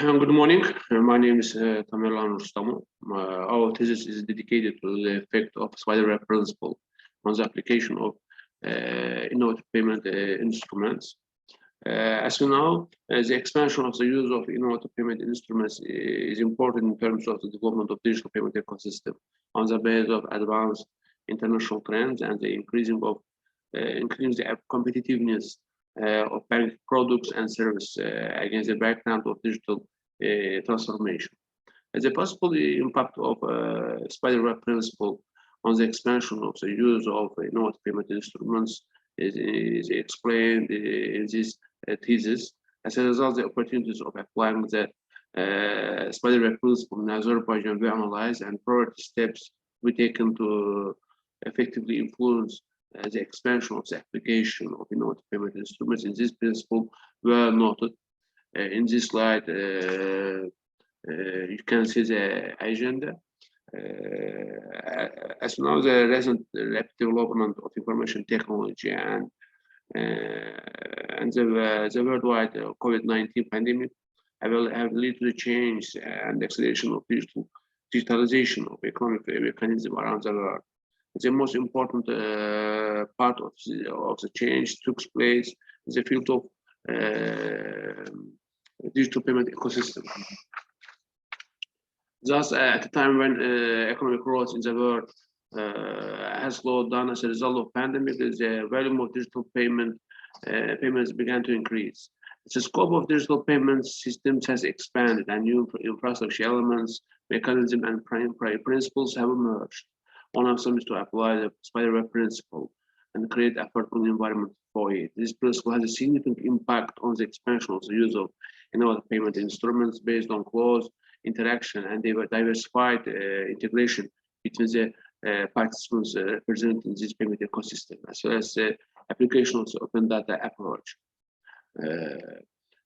Good morning. My name is Tamerlan H.Rustamov. Our thesis is dedicated to the effect of spider web principle on the application of innovative payment instruments. As you know, the expansion of the use of innovative payment instruments is important in terms of the development of digital payment ecosystem on the basis of advanced international trends and the increasing the competitiveness of bank products and services against the background of digital transformation. The possible impact of spider web principle on the expansion of the use of innovative payment instruments is explained in this thesis. As a result, the opportunities of applying the spider web principle in Azerbaijan were analyzed, and priority steps were taken to effectively influence the expansion of the application of innovative payment instruments in this principle were noted. In this slide, you can see the agenda. As you know, the recent rapid development of information technology and the worldwide COVID-19 pandemic have led to the change and acceleration of digitalization of economic mechanisms around the world. The most important part of the change took place in the field of digital payment ecosystem. Thus, at a time when economic growth in the world has slowed down as a result of pandemic, the volume of digital payments began to increase. The scope of digital payment systems has expanded, and new infrastructure elements, mechanisms, and principles have emerged. One of them is to apply the spider web principle and create a fertile environment for it. This principle has a significant impact on the expansion of the use of innovative payment instruments based on close interaction and diversified integration between the participants represented in this payment ecosystem, as well as the application of the open data approach.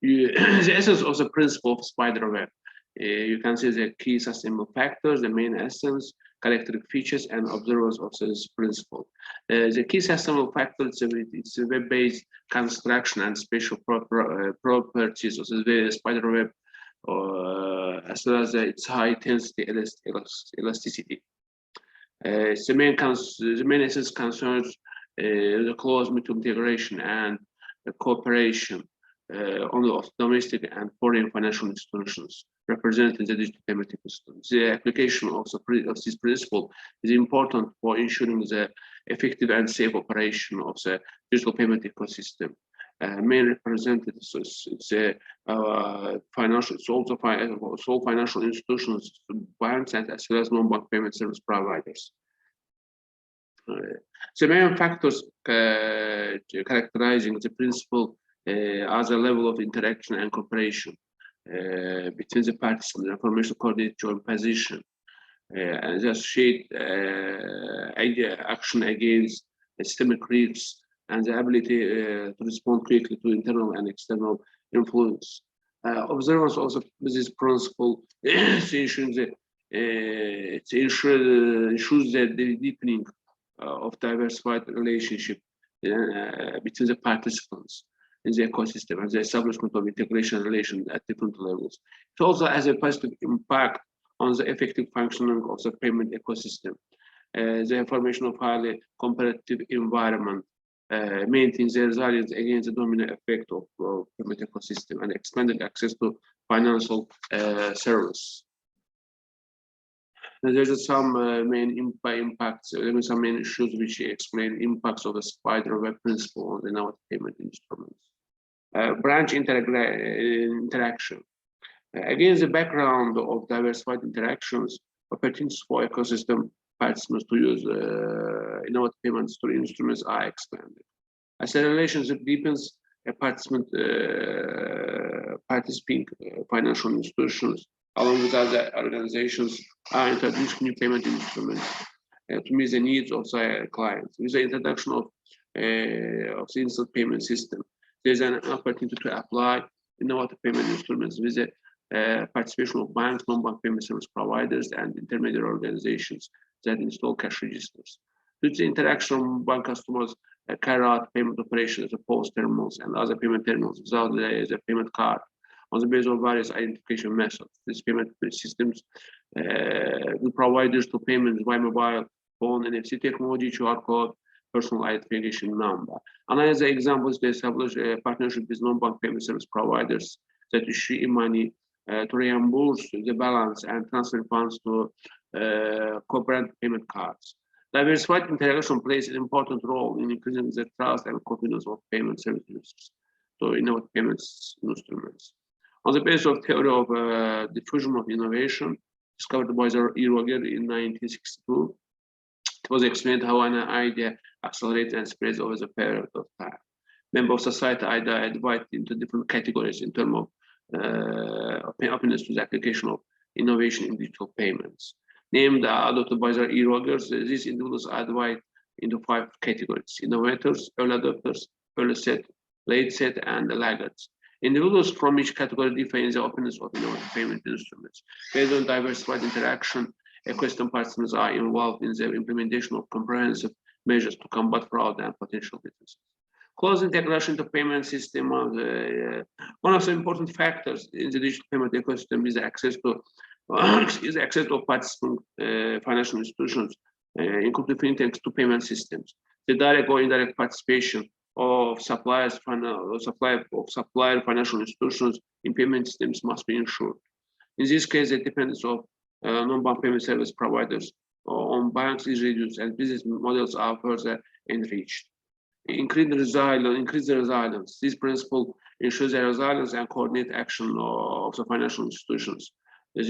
The essence of the principle of spider web. You can see the key sustainable factors, the main essence, characteristic features, and observers of this principle. The key sustainable factors, it's a web-based construction and special properties of the spider web, as well as its high intensity elasticity. The main essence concerns the close mutual integration and the cooperation only of domestic and foreign financial institutions represented in the digital payment ecosystem. The application of this principle is important for ensuring the effective and safe operation of the digital payment ecosystem. Main representatives it's also financial institutions, banks, and as well as non-bank payment service providers. The main factors characterizing the principle are the level of interaction and cooperation between the participants, information coordinate joint position, and the shared action against systemic risks, and the ability to respond quickly to internal and external influence. Observance also this principle ensures the deepening of diversified relationship between the participants in the ecosystem and the establishment of integration relations at different levels. It also has a positive impact on the effective functioning of the payment ecosystem. The formation of highly competitive environment maintains the resilience against the dominant effect of payment ecosystem and expanded access to financial service. There's some main impacts, some main issues which explain impacts of the spider web principle on the innovative payment instruments. Branch interaction. Against the background of diversified interactions, opportunities for ecosystem participants to use innovative payment instruments are expanded. As the relationship deepens, participating financial institutions, along with other organizations, are introducing new payment instruments to meet the needs of their clients. With the introduction of the instant payment system, there's an opportunity to apply innovative payment instruments with the participation of banks, non-bank payment service providers, and intermediary organizations that install cash registers. Due to the interaction, bank customers carry out payment operations at POS terminals and other payment terminals without the payment card on the basis of various identification methods. These payment systems will provide digital payments by mobile phone, NFC technology, QR code, personal identification number. Another example is to establish a partnership with non-bank payment service providers that issue e-money to reimburse the balance and transfer funds to co-brand payment cards. Diversified interaction plays an important role in increasing the trust and confidence of payment service users to innovate payments instruments. On the basis of theory of diffusion of innovation, discovered by E. Roger in 1962, it was explained how an idea accelerates and spreads over the period of time. Members of society are divided into different categories in terms of openness to the application of innovation in digital payments. Named adopted by E. Rogers, these individuals are divided into 5 categories: innovators, early adopters, early set, late set, and laggards. Individuals from each category define the openness of innovative payment instruments. Based on diversified interaction, ecosystem participants are involved in the implementation of comprehensive measures to combat fraud and potential businesses. Close integration to payment system. One of the important factors in the digital payment ecosystem is access to participant financial institutions, including fintechs, to payment systems. The direct or indirect participation of supplier financial institutions in payment systems must be ensured. In this case, the dependence of non-bank payment service providers on banks is reduced and business models are further enriched. Increase the resilience. This principle ensures the resilience and coordinate action of the financial institutions. That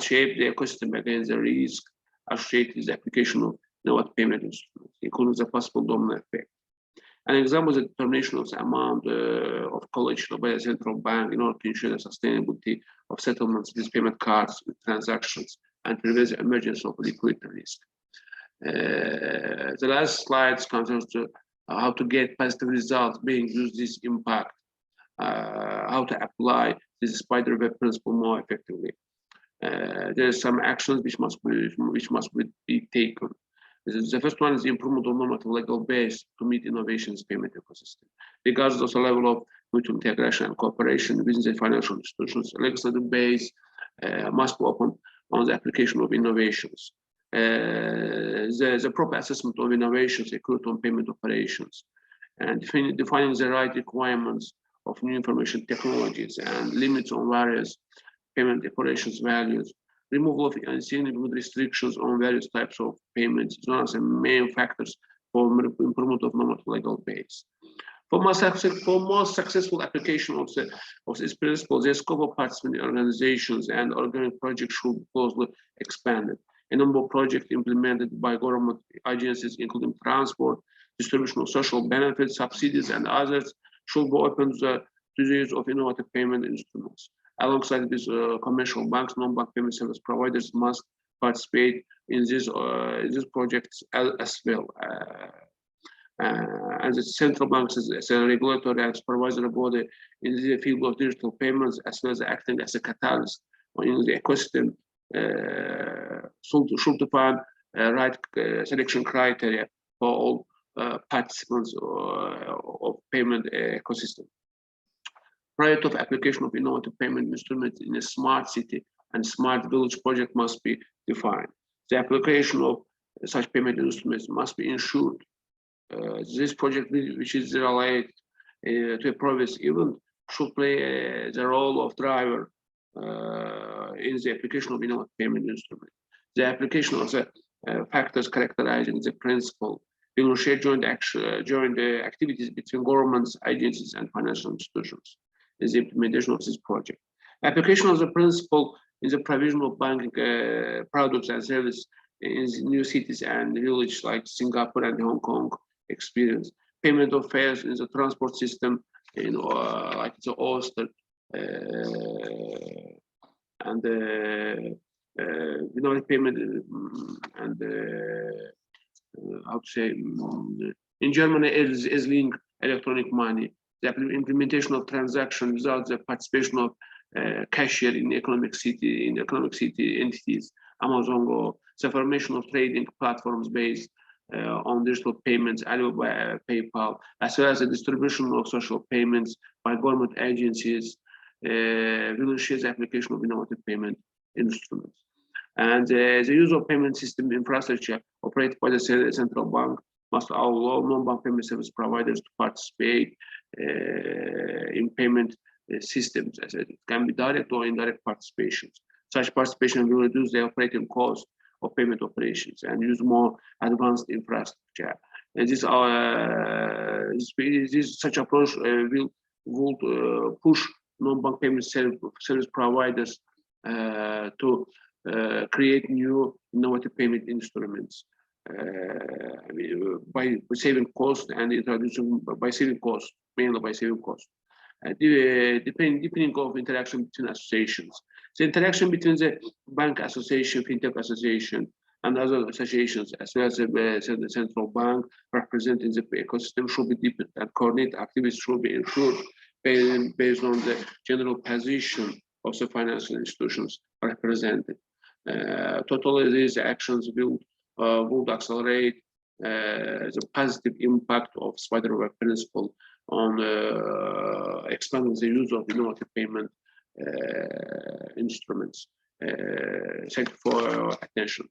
shape the ecosystem against the risk associated with the application of innovative payment instruments, including the possible domino effect. An example is the determination of the amount of collection by the central bank in order to ensure the sustainability of settlements with payment cards with transactions and prevent the emergence of liquidity risk. The last slide concerns how to get positive results being used this impact, how to apply this spider web principle more effectively. There are some actions which must be taken. The first one is the improvement of normative legal base to meet innovations payment ecosystem. Regardless of the level of mutual integration and cooperation within the financial institutions, legislative base must be open on the application of innovations. The proper assessment of innovations occurred on payment operations, and defining the right requirements of new information technologies and limits on various payment operations values. Removal of insignificant restrictions on various types of payments is one of the main factors for improvement of normative legal base. For more successful application of this principle, the scope of participating organizations and organic projects should be closely expanded. A number of projects implemented by government agencies, including transport, distribution of social benefits, subsidies, and others, should be open to the use of innovative payment instruments. Alongside these commercial banks, non-bank payment service providers must participate in these projects as well. And the central banks as a regulatory and supervisory body in the field of digital payments, as well as acting as a catalyst in the ecosystem, should define right selection criteria for all participants of payment ecosystem. Prior to application of innovative payment instruments in a smart city and smart village project must be defined. The application of such payment instruments must be ensured. This project, which is related to a previous event, should play the role of driver in the application of innovative payment instruments. The application of the factors characterizing the principle will ensure joint activities between governments, agencies, and financial institutions in the implementation of this project. Application of the principle in the provision of banking products and services in new cities and villages like Singapore and Hong Kong experience. Payment of fares in the transport system in like the Oyster and innovative payment and how to say in Germany is linked electronic money. The implementation of transactions without the participation of cashier in economic city entities, Amazon Go, the formation of trading platforms based on digital payments, Alibaba, PayPal, as well as the distribution of social payments by government agencies will ensure the application of innovative payment instruments. And the use of payment system infrastructure operated by the central bank must allow non-bank payment service providers to participate in payment systems. As it can be direct or indirect participations. Such participation will reduce the operating cost of payment operations and use more advanced infrastructure. And such approach would push non-bank payment service providers to create new innovative payment instruments by saving costs and introducing mainly by saving costs. Depending of interaction between associations. The interaction between the bank association, fintech association, and other associations, as well as the central bank representing the ecosystem, should be deepened, and coordinate activities should be ensured based on the general position of the financial institutions represented. Totally, these actions would accelerate the positive impact of spiderweb principle on expanding the use of innovative payment instruments. Thank you for your attention.